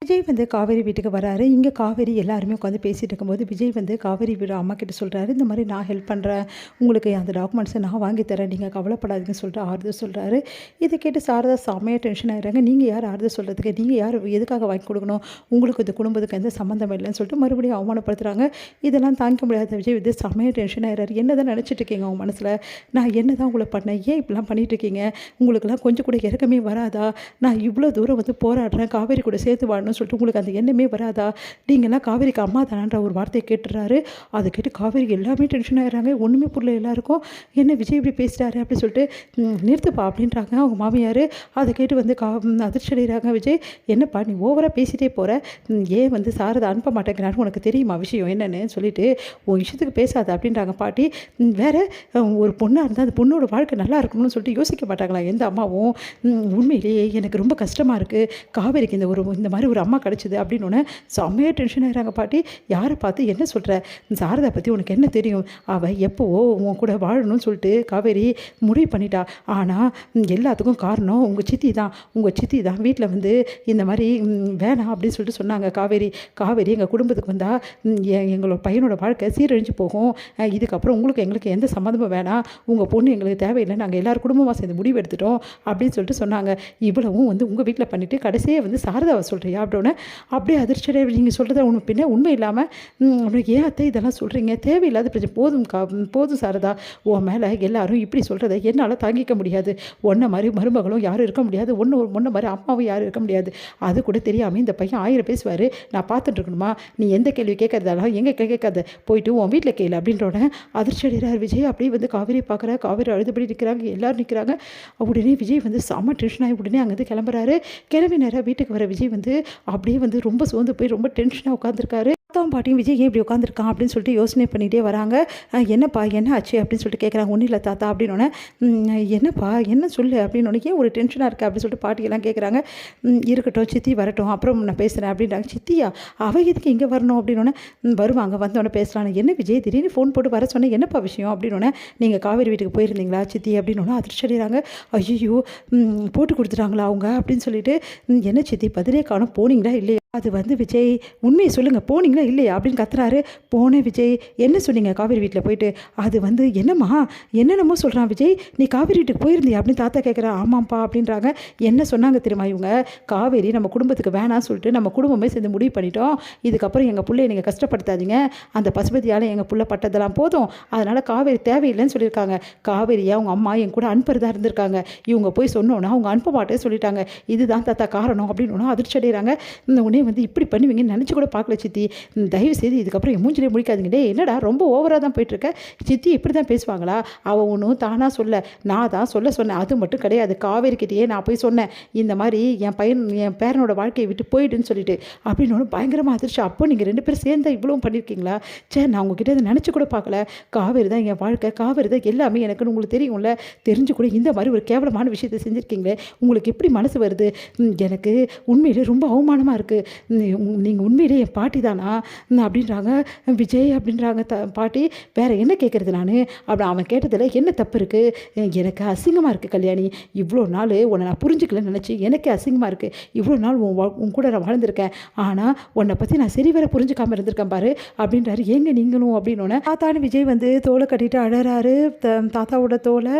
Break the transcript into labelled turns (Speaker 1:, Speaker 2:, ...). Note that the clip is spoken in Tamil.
Speaker 1: விஜய் வந்து காவேரி வீட்டுக்கு வராரு. இங்க காவேரி எல்லாருமே உட்காந்து பேசிட்டு இருக்கும்போது, விஜய் வந்து காவேரி வீடு அம்மா கிட்ட சொல்றாரு, "இந்த மாரி நான் ஹெல்ப் பண்றேன். உங்களுக்கு அந்த டாக்குமெண்ட்ஸ நான் வாங்கி தரேன். நீங்க கவலைப்படாதீங்கன்னு" சொல்லிட்டு ஆறுதல் சொல்றாரு. இத கேட்டு சாரதா செம்மையா டென்ஷன் ஆயிடுறாங்க. "நீங்க யார் ஆறுதல் சொல்றதுக்கு? நீங்க யார்? எதுக்காக வாங்கி கொடுக்கணும்? உங்களுக்கு இந்த குடும்பத்துக்கு எந்த சம்மந்தமும் இல்லைன்னு" சொல்லிட்டு மறுபடியும் அவமானப்படுத்துறாங்க. இதெல்லாம் தாங்கிக்க முடியாத விஜய் வந்து செம்மையா டென்ஷன் ஆயிடுறாரு. என்னதான் நினச்சிட்டு இருக்கீங்க உங்க மனசுல? நான் என்னதான் உங்கள பண்ணேன்? ஏன் இப்படிலாம் பண்ணிட்டு இருக்கீங்க? உங்களுக்கெல்லாம் கொஞ்சம் கூட இரக்கமே வராதா? நான் இவ்வளோ தூரம் வந்து போராடுறேன். காவேரி கூட சேர்த்து வாழணும்னு சொல்லிட்டு உங்களுக்கு அந்த எண்ணமே வராதா? நீங்கள்லாம் காவேரிக்கு அம்மா தானன்ற ஒரு வார்த்தையை கேட்டுறாரு. அதை கேட்டு காவேரி எல்லாமே டென்ஷன் ஆயிடுறாங்க. ஒன்றுமே புரியல எல்லாருக்கும். என்ன விஜய் இப்படி பேசிட்டாரு அப்படின்னு சொல்லிட்டு, நிறுத்துப்பா அப்படின்றாங்க அவங்க மாமியார். அதை கேட்டு வந்து அதிர்ச்சி அடைகிறாங்க விஜய். என்னப்பா நீ ஓவராக பேசிட்டே போகிற, ஏன் வந்து சாரதை அனுப்ப மாட்டேங்கிறான்னு உனக்கு தெரியுமா விஷயம் என்னன்னு சொல்லிட்டு, உன் விஷயத்துக்கு பேசாத அப்படின்றாங்க பாட்டி. வேற ஒரு பொண்ணாக இருந்தால் அந்த பொண்ணோட வாழ்க்கை நல்லா இருக்கணும்னு சொல்லிட்டு யோசிக்க மாட்டாங்களா எந்த அம்மாவும்? உண்மையிலேயே எனக்கு ரொம்ப கஷ்டமாக இருக்குது. காவேரிக்கு இந்த மாதிரி ஒரு அம்மா கிடச்சிது அப்படின்னோடனே செம்மையாக டென்ஷன் ஆகிறாங்க பாட்டி. யாரை பார்த்து என்ன சொல்கிற? சாரதா பற்றி உனக்கு என்ன தெரியும்? அவள் எப்போவோ உன் கூட வாழணும்னு சொல்லிட்டு காவேரி முடிவு பண்ணிட்டா. ஆனால் எல்லாத்துக்கும் காரணம் உங்கள் சித்தி தான். உங்கள் சித்தி தான் வீட்டில் வந்து இந்த மாதிரி வேணாம் அப்படின்னு சொல்லிட்டு சொன்னாங்க. காவேரி எங்கள் குடும்பத்துக்கு வந்தால் எங்களோட பையனோட வாழ்க்கை சீரழிஞ்சு போகும். இதுக்கப்புறம் எங்களுக்கு எந்த சம்மந்தமும் வேணாம். உங்கள் பொண்ணு எங்களுக்கு தேவையில்லை. நாங்கள் எல்லோரும் குடும்பமாக சேர்ந்து முடிவு எடுத்துட்டோம் அப்படின்னு சொல்லிட்டு சொன்னாங்க. இவ்வளவும் வந்து உங்கள் வீட்டில் பண்ணிவிட்டு கடைசியே வந்து சாரதாவை சொல்கிறியா அப்படின்னே அப்படியே அதிர்ச்சியடைய. நீங்கள் சொல்கிறத உண்மை இல்லாமல் அப்படி ஏன் அத்தை இதெல்லாம் சொல்கிறீங்க? தேவையில்லாத பிரச்சனை. போதும் சாரதா, உன் மேலே எல்லாரும் இப்படி சொல்கிறத என்னால் தாங்கிக்க முடியாது. ஒன்றை மாதிரி மருமகளும் யாரும் இருக்க முடியாது. ஒன்றை மாதிரி அம்மாவும் யாரும் இருக்க முடியாது. அது கூட தெரியாமல் இந்த பையன் 1000 பேசுவார். நான் பார்த்துட்டு இருக்கணுமா? நீ எந்த கேள்வி கேட்கறதாலும் எங்கே கேட்காத, போயிட்டு உன் வீட்டில் கேளு அப்படின்றோட அதிர்ச்சி அடைகிறார் விஜய். அப்படியே வந்து காவேரி பார்க்குறா. காவேரி அழுதுபடி நிற்கிறாங்க. எல்லோரும் நிற்கிறாங்க. உடனே விஜய் வந்து செம்ம டென்ஷன் ஆகி உடனே அங்கேருந்து கிளம்புறாரு. கிளம்பி நேராக வீட்டுக்கு வர விஜய் வந்து அப்படியே வந்து ரொம்ப சோர்ந்து போய் ரொம்ப டென்ஷனாக உட்காந்துருக்காரு. அத்தாவும் பாட்டியும் விஜய் ஏன் இப்படி உட்காந்துருக்கான் அப்படின்னு சொல்லிட்டு யோசனை பண்ணிகிட்டே வராங்க. என்னப்பா என்ன ஆச்சு அப்படின்னு சொல்லிட்டு கேட்குறாங்க. ஒன்றும் இல்லை தாத்தா அப்படின்னோடனே, என்னப்பா என்ன சொல்லு அப்படின்னோடனே, ஏன் ஒரு டென்ஷனாக இருக்குது அப்படின்னு சொல்லிட்டு பாட்டியெல்லாம் கேட்குறாங்க. இருக்கட்டும் சித்தி வரட்டும் அப்புறம் நான் பேசுகிறேன் அப்படின்றாங்க. சித்தியா? அவள் எதுக்கு இங்கே வரணும் அப்படின்னோடனே, வருவாங்க வந்தோடனே பேசலான்னு. என்ன விஜய் திடீர்னு ஃபோன் போட்டு வர சொன்னேன், என்னப்பா விஷயம் அப்படின்னோடனே, நீங்கள் காவேரி வீட்டுக்கு போயிருந்தீங்களா சித்தி அப்படின்னோடனே அதிர்ச்சி அடைகிறாங்க. ஐயோ போட்டு கொடுத்துட்டாங்களா அவங்க அப்படின்னு சொல்லிட்டு, என்ன சித்தி பதிலே காணும், போனீங்களா இல்லையா? அது வந்து விஜய் உண்மையை சொல்லுங்கள், போனீங்களா இல்லையா அப்படின்னு கத்துறாரு. போனேன் விஜய். என்ன சொன்னீங்க காவேரி வீட்டில் போயிட்டு? அது வந்து என்னம்மா என்னென்னமோ சொல்கிறான் விஜய். நீ காவேரி வீட்டுக்கு போயிருந்தியா அப்படின்னு தாத்தா கேட்குறா. ஆமாம்ப்பா அப்படின்றாங்க. என்ன சொன்னாங்க தெரியுமா இவங்க? காவேரி நம்ம குடும்பத்துக்கு வேணாம்னு சொல்லிட்டு நம்ம குடும்பமே சேர்ந்து முடிவு பண்ணிட்டோம். இதுக்கப்புறம் எங்கள் பிள்ளைய நீங்கள் கஷ்டப்படுத்தாதீங்க. அந்த பசுபதியால் எங்கள் பிள்ளை பட்டதெல்லாம் போதும். அதனால் காவேரி தேவையில்லைன்னு சொல்லியிருக்காங்க. காவேரியை அவங்க அம்மா என் கூட அனுப்புறதா இருந்திருக்காங்க. இவங்க போய் சொன்னோன்னா அவங்க அனுப்ப மாட்டேன்னு சொல்லிட்டாங்க. இதுதான் தாத்தா காரணம் அப்படின்னு அதிர்ச்சி அடைகிறாங்க. உடனே வந்து இப்படி பண்ணுவீங்கன்னு நினச்சி கூட பார்க்கல சித்தி. தயவு செய்து இதுக்கப்புறம் என் மூஞ்சிலே முடிக்காதீங்க. டே என்னடா ரொம்ப ஓவராக தான் போயிட்டுருக்க. சித்தி இப்படி தான் பேசுவாங்களா? அவள் ஒன்றும் தானாக சொல்ல, நான் தான் சொன்னேன். அது மட்டும் கிடையாது, காவேரிக்கிட்டேயே நான் போய் சொன்னேன், இந்த மாதிரி என் பேரனோட வாழ்க்கையை விட்டு போயிடுன்னு சொல்லிட்டு அப்படின்னு ஒன்று பயங்கரமாக அதிர்ச்சி. அப்போ நீங்கள் 2 பேரும் சேர்ந்தா இவ்வளவும் பண்ணியிருக்கீங்களா? சே, நான் உங்ககிட்ட அதை நினச்சி கூட பார்க்கல. காவேரி தான் என் வாழ்க்கை, காவேரி தான் எல்லாமே எனக்குன்னு உங்களுக்கு தெரியும்ல. தெரிஞ்சு கூட இந்த மாதிரி ஒரு கேவலமான விஷயத்தை செஞ்சுருக்கீங்களே, உங்களுக்கு எப்படி மனசு வருது? எனக்கு உண்மையிலே ரொம்ப அவமானமாக இருக்குது. நீங்கள் உண்மையிலே என் பாட்டி தானா அப்படின்றாங்க விஜய் அப்படின்றாங்க பாட்டி. வேறு என்ன கேட்குறது நான் அப்படி அவன் கேட்டதில் என்ன தப்பு இருக்குது? எனக்கு அசிங்கமாக இருக்குது கல்யாணி. இவ்வளோ நாள் உன்னை நான் புரிஞ்சுக்கலன்னு நினச்சி எனக்கே அசிங்கமாக இருக்குது. இவ்வளோ நாள் உன் கூட நான் வாழ்ந்திருக்கேன். ஆனால் உன்னை பற்றி நான் சரி வேற புரிஞ்சுக்காமல் இருந்திருக்கேன் பாரு அப்படின்றாரு. ஏங்க நீங்களும் அப்படின்னோடனே தாத்தான்னு விஜய் வந்து தோலை கட்டிட்டு அழறாரு தாத்தாவோட தோலை.